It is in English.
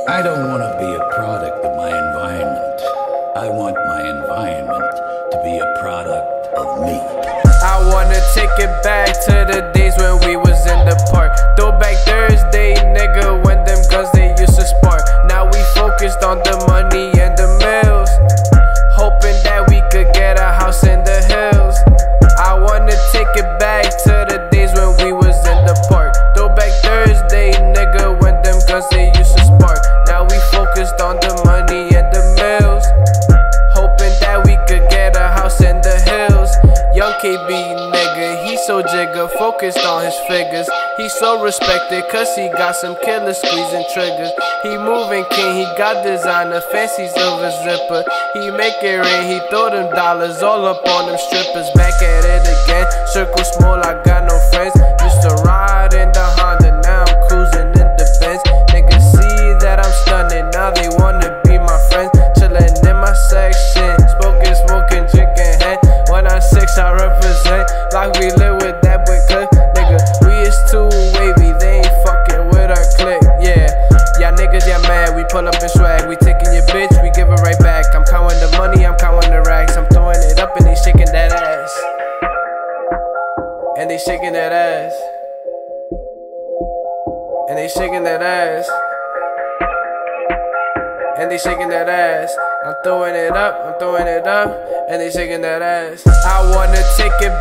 I don't want to be a product of my environment. I want my environment to be a product of me. I wanna take it back to the days when we was in the park. Throwback Thursday, nigga, when them guns they used to spark. Now we focused on the money and the mills, hoping that we could get a house in the hills. I wanna take it back to the days when we was in the park. Throwback Thursday, nigga, when them guns they used to spark. Now we focused on the money and the mills, hoping that we could get a house in the hills. Young KB nigga, he so jigger, focused on his figures. He so respected cause he got some killer squeezing triggers. He moving king, he got designer, fancy silver zipper. He make it rain, he throw them dollars all up on them strippers. Back at it again, circle small, I got no friends. Used to ride in the Honda, now I'm cruising in the Benz. Niggas see that I'm stunning, now they wanna be my friends. Chillin' in my section, smoking, drinking head. 196 I represent, like we live with that boy clip. Nigga, we is too wavy, they ain't fucking with our clique. Yeah, y'all niggas, y'all mad, we pull up in swag. We taking your bitch, we give it right back. I'm counting the money, I'm counting the racks. I'm throwing it up and they shaking that ass. And they shaking that ass. And they shaking that ass. And they shaking that ass. I'm throwing it up, and they shaking that ass. I wanna take it